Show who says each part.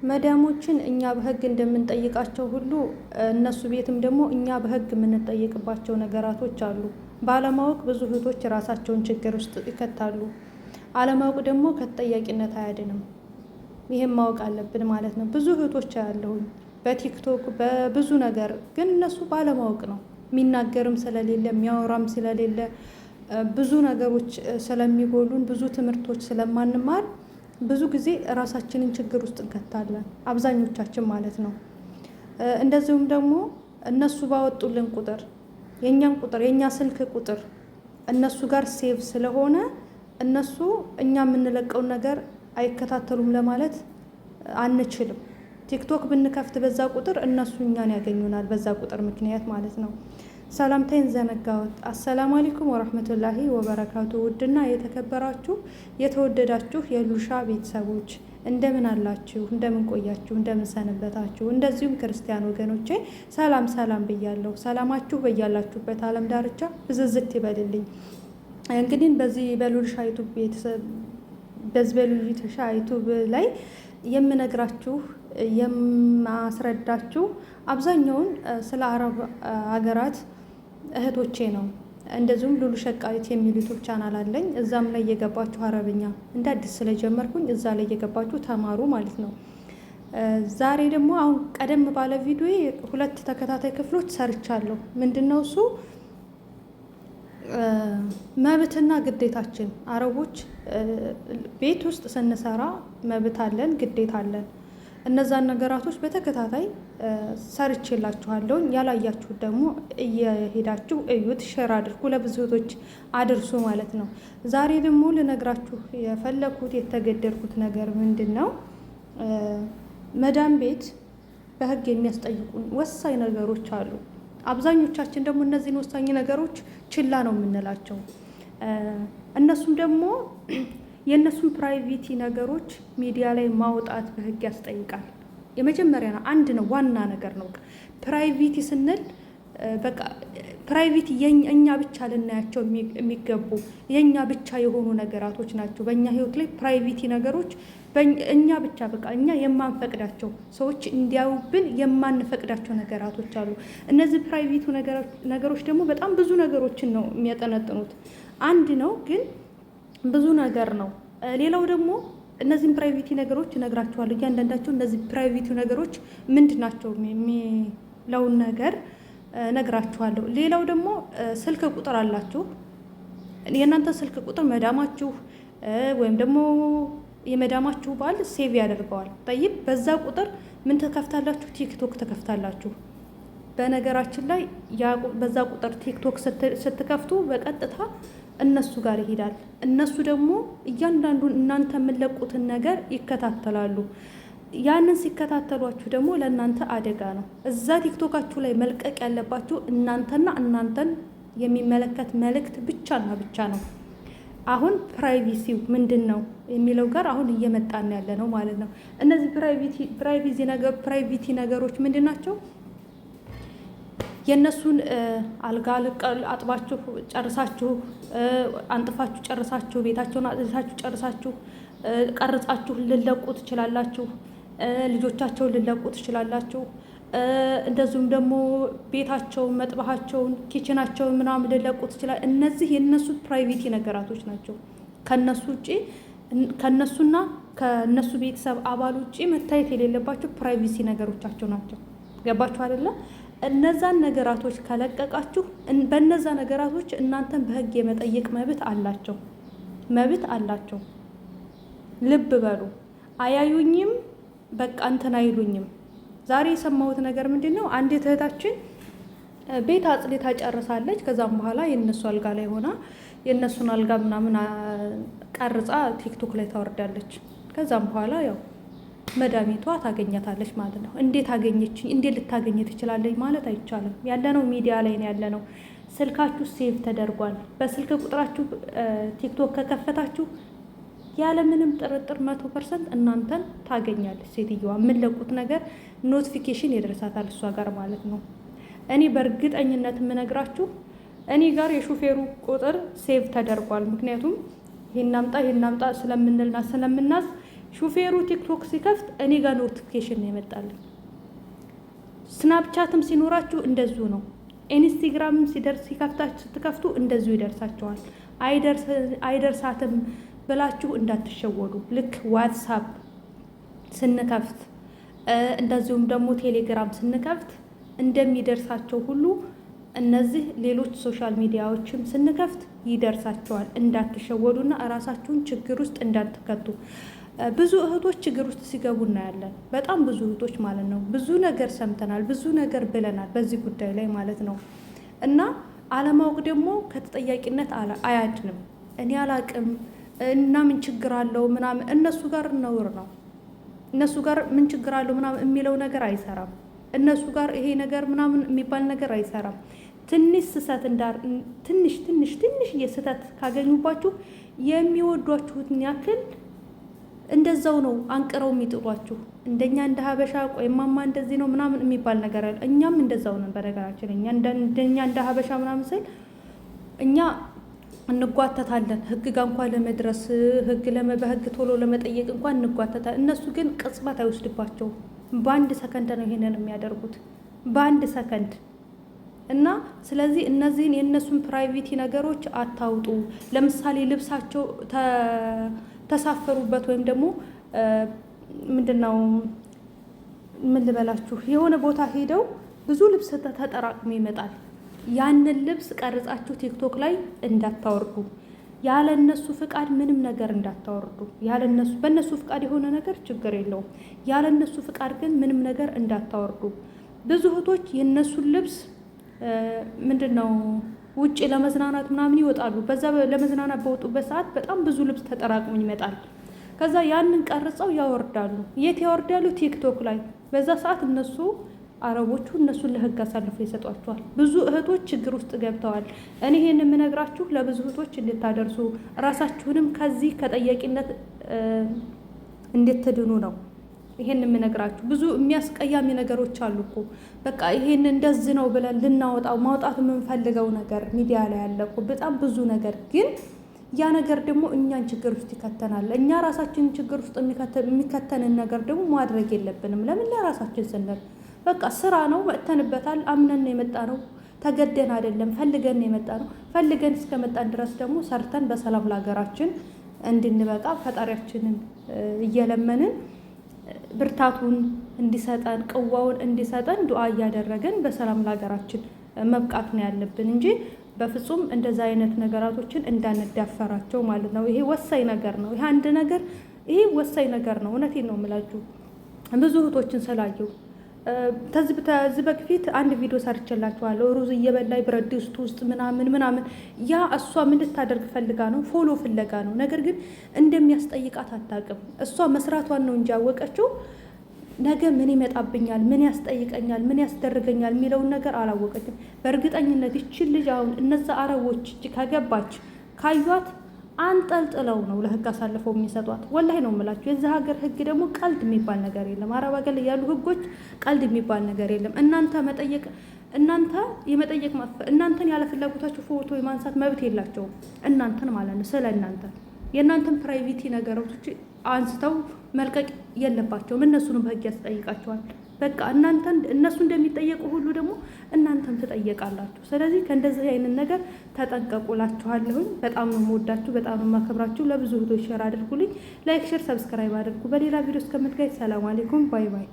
Speaker 1: መዳሞችን እኛ በህግ እንደምንጠይቃቸው ሁሉ እነሱ ቤትም ደግሞ እኛ በህግ የምንጠይቅባቸው ነገራቶች አሉ። ባለማወቅ ብዙ እህቶች ራሳቸውን ችግር ውስጥ ይከታሉ። አለማወቅ ደግሞ ከተጠያቂነት አያድንም። ይሄን ማወቅ አለብን ማለት ነው። ብዙ እህቶች ያለሁኝ በቲክቶክ በብዙ ነገር ግን እነሱ ባለማወቅ ነው። የሚናገርም ስለሌለ የሚያወራም ስለሌለ ብዙ ነገሮች ስለሚጎሉን ብዙ ትምህርቶች ስለማንማር ብዙ ጊዜ ራሳችንን ችግር ውስጥ እንከታለን፣ አብዛኞቻችን ማለት ነው። እንደዚሁም ደግሞ እነሱ ባወጡልን ቁጥር የኛ ስልክ ቁጥር እነሱ ጋር ሴቭ ስለሆነ እነሱ እኛ የምንለቀውን ነገር አይከታተሉም ለማለት አንችልም። ቲክቶክ ብንከፍት በዛ ቁጥር እነሱ እኛን ያገኙናል፣ በዛ ቁጥር ምክንያት ማለት ነው። ሰላምታይን ዘነጋሁት። አሰላሙ አለይኩም ወራህመቱላሂ ወበረካቱ። ውድና የተከበራችሁ የተወደዳችሁ የሉሻ ቤተሰቦች እንደምን አላችሁ? እንደምን ቆያችሁ? እንደምን ሰነበታችሁ? እንደዚሁም ክርስቲያን ወገኖቼ ሰላም ሰላም ብያለሁ። ሰላማችሁ በያላችሁበት ዓለም ዳርቻ ብዝዝት ይበልልኝ። እንግዲህ በዚህ በሉሻ ዩቲዩብ ቤተሰብ በሉሻ ዩቲዩብ ላይ የምነግራችሁ የማስረዳችሁ አብዛኛውን ስለ አረብ ሀገራት እህቶቼ ነው። እንደዚሁም ሉሉ ሸቃሊት የሚል ዩቲዩብ ቻናል አለኝ። እዛም ላይ እየገባችሁ አረብኛ እንደ አዲስ ስለጀመርኩኝ እዛ ላይ እየገባችሁ ተማሩ ማለት ነው። ዛሬ ደግሞ አሁን ቀደም ባለ ቪዲዮ 2 ተከታታይ ክፍሎች ሰርቻለሁ። ምንድነው እሱ? መብትና ግዴታችን። አረቦች ቤት ውስጥ ስንሰራ መብት አለን፣ ግዴታ አለን። እነዛን ነገራቶች በተከታታይ ሰርቼላችኋለሁ። ያላያችሁት ደግሞ እየሄዳችሁ እዩት፣ ሼር አድርጉ፣ ለብዙ እህቶች አድርሱ ማለት ነው። ዛሬ ደግሞ ልነግራችሁ የፈለኩት የተገደድኩት ነገር ምንድን ነው? መዳም ቤት በህግ የሚያስጠይቁን ወሳኝ ነገሮች አሉ። አብዛኞቻችን ደግሞ እነዚህን ወሳኝ ነገሮች ችላ ነው የምንላቸው። እነሱም ደግሞ የእነሱን ፕራይቬቲ ነገሮች ሚዲያ ላይ ማውጣት በህግ ያስጠይቃል። የመጀመሪያ ነው፣ አንድ ነው፣ ዋና ነገር ነው። ፕራይቬቲ ስንል በቃ ፕራይቬቲ እኛ ብቻ ልናያቸው የሚገቡ የእኛ ብቻ የሆኑ ነገራቶች ናቸው። በእኛ ህይወት ላይ ፕራይቬቲ ነገሮች እኛ ብቻ በቃ እኛ የማንፈቅዳቸው ሰዎች እንዲያዩብን የማንፈቅዳቸው ነገራቶች አሉ። እነዚህ ፕራይቬቱ ነገሮች ደግሞ በጣም ብዙ ነገሮችን ነው የሚያጠነጥኑት። አንድ ነው ግን ብዙ ነገር ነው። ሌላው ደግሞ እነዚህን ፕራይቬቲ ነገሮች እነግራችኋለሁ እያንዳንዳቸው። እነዚህ ፕራይቬቲ ነገሮች ምንድን ናቸው የሚለውን ነገር እነግራችኋለሁ። ሌላው ደግሞ ስልክ ቁጥር አላችሁ። የእናንተ ስልክ ቁጥር መዳማችሁ ወይም ደግሞ የመዳማችሁ ባል ሴቭ ያደርገዋል። ጠይብ በዛ ቁጥር ምን ተከፍታላችሁ? ቲክቶክ ተከፍታላችሁ። በነገራችን ላይ በዛ ቁጥር ቲክቶክ ስትከፍቱ በቀጥታ እነሱ ጋር ይሄዳል። እነሱ ደግሞ እያንዳንዱን እናንተ የምትለቁትን ነገር ይከታተላሉ። ያንን ሲከታተሏችሁ ደግሞ ለእናንተ አደጋ ነው። እዛ ቲክቶካችሁ ላይ መልቀቅ ያለባችሁ እናንተና እናንተን የሚመለከት መልእክት ብቻና ብቻ ነው። አሁን ፕራይቬሲው ምንድን ነው የሚለው ጋር አሁን እየመጣን ያለ ነው ማለት ነው። እነዚህ ፕራይቬቲ ነገሮች ምንድን ናቸው? የእነሱን አልጋ አጥባችሁ ጨርሳችሁ አንጥፋችሁ ጨርሳችሁ ቤታቸውን አጥታችሁ ጨርሳችሁ ቀርጻችሁ ልለቁ ትችላላችሁ። ልጆቻቸውን ልለቁ ትችላላችሁ። እንደዚሁም ደግሞ ቤታቸውን፣ መጥባሃቸውን፣ ኪችናቸውን ምናምን ልለቁ ትችላል። እነዚህ የነሱ ፕራይቬቲ ነገራቶች ናቸው። ከነሱ ውጪ ከነሱና ከነሱ ቤተሰብ አባል ውጪ መታየት የሌለባቸው ፕራይቬሲ ነገሮቻቸው ናቸው። ገባችሁ አይደለ? እነዛን ነገራቶች ከለቀቃችሁ በእነዛ ነገራቶች እናንተን በህግ የመጠየቅ መብት አላቸው። ልብ በሉ። አያዩኝም በቃ እንትን አይሉኝም። ዛሬ የሰማሁት ነገር ምንድን ነው? አንዲት እህታችን ቤት አጽድታ ጨርሳለች። ከዛም በኋላ የእነሱ አልጋ ላይ ሆና የእነሱን አልጋ ምናምን ቀርጻ ቲክቶክ ላይ ታወርዳለች። ከዛም በኋላ ያው መዳሜቷ ታገኛታለች ማለት ነው። እንዴት አገኘችኝ? እንዴት ልታገኘ ትችላለች ማለት አይቻልም። ያለነው ሚዲያ ላይ ነው ያለነው። ስልካችሁ ሴቭ ተደርጓል። በስልክ ቁጥራችሁ ቲክቶክ ከከፈታችሁ ያለምንም ጥርጥር 100% እናንተን ታገኛለች ሴትዮዋ። የምንለቁት ነገር ኖቲፊኬሽን ይደርሳታል እሷ ጋር ማለት ነው። እኔ በእርግጠኝነት የምነግራችሁ እኔ ጋር የሹፌሩ ቁጥር ሴቭ ተደርጓል። ምክንያቱም ይሄን አምጣ ስለምንልና ስለምናዝ ሹፌሩ ቲክቶክ ሲከፍት እኔ ጋር ኖቲፊኬሽን ነው የመጣልኝ። ስናፕቻትም ሲኖራችሁ እንደዚሁ ነው። ኢንስታግራምም ስትከፍቱ እንደዚሁ ይደርሳቸዋል። አይደርሳትም ብላችሁ እንዳትሸወዱ። ልክ ዋትሳፕ ስንከፍት እንደዚሁም ደግሞ ቴሌግራም ስንከፍት እንደሚደርሳቸው ሁሉ እነዚህ ሌሎች ሶሻል ሚዲያዎችም ስንከፍት ይደርሳቸዋል። እንዳትሸወዱና እራሳችሁን ችግር ውስጥ እንዳትከቱ። ብዙ እህቶች ችግር ውስጥ ሲገቡ እናያለን። በጣም ብዙ እህቶች ማለት ነው። ብዙ ነገር ሰምተናል፣ ብዙ ነገር ብለናል በዚህ ጉዳይ ላይ ማለት ነው። እና አለማወቅ ደግሞ ከተጠያቂነት አያድንም። እኔ አላቅም እና ምን ችግር አለው ምናምን እነሱ ጋር ነውር ነው። እነሱ ጋር ምን ችግር አለው ምናምን የሚለው ነገር አይሰራም። እነሱ ጋር ይሄ ነገር ምናምን የሚባል ነገር አይሰራም። ትንሽ ስህተት ትንሽ የስህተት ካገኙባችሁ የሚወዷችሁትን ያክል እንደዛው ነው አንቅረው የሚጥሏችሁ። እንደኛ እንደ ሀበሻ ቆይማማ እንደዚህ ነው ምናምን የሚባል ነገር አለ። እኛም እንደዛው ነን። በነገራችን እንደኛ እንደ ሀበሻ ምናምን ስል እኛ እንጓተታለን ህግ ጋር እንኳን ለመድረስ በህግ ቶሎ ለመጠየቅ እንኳን እንጓተታለን። እነሱ ግን ቅጽበት አይወስድባቸውም። በአንድ ሰከንድ ነው ይሄንን የሚያደርጉት፣ በአንድ ሰከንድ። እና ስለዚህ እነዚህን የእነሱን ፕራይቬቲ ነገሮች አታውጡ። ለምሳሌ ልብሳቸው ተሳፈሩበት ወይም ደግሞ ምንድነው ምን ልበላችሁ የሆነ ቦታ ሄደው ብዙ ልብስ ተጠራቅሞ ይመጣል። ያንን ልብስ ቀርጻችሁ ቲክቶክ ላይ እንዳታወርዱ። ያለ እነሱ ፍቃድ ምንም ነገር እንዳታወርዱ። በእነሱ ፍቃድ የሆነ ነገር ችግር የለውም። ያለ እነሱ ፍቃድ ግን ምንም ነገር እንዳታወርዱ። ብዙ እህቶች የእነሱን ልብስ ምንድነው ውጭ ለመዝናናት ምናምን ይወጣሉ። በዛ ለመዝናናት በወጡበት ሰዓት በጣም ብዙ ልብስ ተጠራቅሞ ይመጣል። ከዛ ያንን ቀርጸው ያወርዳሉ። የት ያወርዳሉ? ቲክቶክ ላይ። በዛ ሰዓት አረቦቹ እነሱን ለህግ አሳልፈው ይሰጧቸዋል። ብዙ እህቶች ችግር ውስጥ ገብተዋል። እኔ ይሄን የምነግራችሁ ለብዙ እህቶች እንድታደርሱ ራሳችሁንም ከዚህ ከጠያቂነት እንድትድኑ ነው። ይሄን የምነግራችሁ ብዙ የሚያስቀያሚ ነገሮች አሉ እኮ በቃ ይሄን እንደዚህ ነው ብለን ማውጣት የምንፈልገው ነገር ሚዲያ ላይ ያለ እኮ በጣም ብዙ ነገር፣ ግን ያ ነገር ደግሞ እኛን ችግር ውስጥ ይከተናል። እኛ ራሳችን ችግር ውስጥ የሚከተንን ነገር ደግሞ ማድረግ የለብንም። ለምን? ለራሳችን ስንል በቃ ስራ ነው፣ መጥተንበታል፣ አምነን የመጣ ነው፣ ተገደን አይደለም፣ ፈልገን የመጣ ነው። ፈልገን እስከመጣን ድረስ ደግሞ ሰርተን በሰላም ለሀገራችን እንድንበቃ ፈጣሪያችንን እየለመንን ብርታቱን እንዲሰጠን ቅዋውን እንዲሰጠን ዱዓ እያደረገን በሰላም ለሀገራችን መብቃት ነው ያለብን እንጂ በፍጹም እንደዛ አይነት ነገራቶችን እንዳንዳፈራቸው ማለት ነው። ይሄ ወሳኝ ነገር ነው። ይሄ ወሳኝ ነገር ነው። እውነቴን ነው የምላችሁ ብዙ እህቶችን ስላየሁ ከዚህ በፊት አንድ ቪዲዮ ሰርችላችኋለሁ። ሩዝ እየበላይ ብረት ድስት ውስጥ ምናምን ያ እሷ ምን ልታደርግ ፈልጋ ነው? ፎሎ ፍለጋ ነው። ነገር ግን እንደሚያስጠይቃት አታውቅም። እሷ መስራቷን ነው እንጂ ያወቀችው ነገ ምን ይመጣብኛል፣ ምን ያስጠይቀኛል፣ ምን ያስደርገኛል የሚለውን ነገር አላወቀችም። በእርግጠኝነት ይችን ልጅ አሁን እነዛ አረቦች ከገባች ካዩት አንጠልጥለው ነው ለህግ አሳልፈው የሚሰጧት። ወላሂ ነው የምላችሁ። የዚህ ሀገር ህግ ደግሞ ቀልድ የሚባል ነገር የለም። አረብ ሀገር ላይ ያሉ ህጎች ቀልድ የሚባል ነገር የለም። እናንተን ያለ ፍላጎታችሁ ፎቶ የማንሳት መብት የላቸውም። እናንተን ማለት ነው። ስለ የእናንተን ፕራይቬቲ ነገሮች አንስተው መልቀቅ የለባቸውም። እነሱንም በህግ ያስጠይቃቸዋል። በቃ እነሱ እንደሚጠየቁ ሁሉ ደግሞ እናንተም ትጠየቃላችሁ። ስለዚህ ከእንደዚህ አይነት ነገር ተጠንቀቁላችኋለሁኝ። በጣም ነው የምወዳችሁ፣ በጣም ነው የማከብራችሁ። ለብዙ እህቶች ሼር አድርጉልኝ። ላይክ፣ ሼር፣ ሰብስክራይብ አድርጉ። በሌላ ቪዲዮ እስከምንገናኝ ሰላም አለይኩም። ባይ ባይ።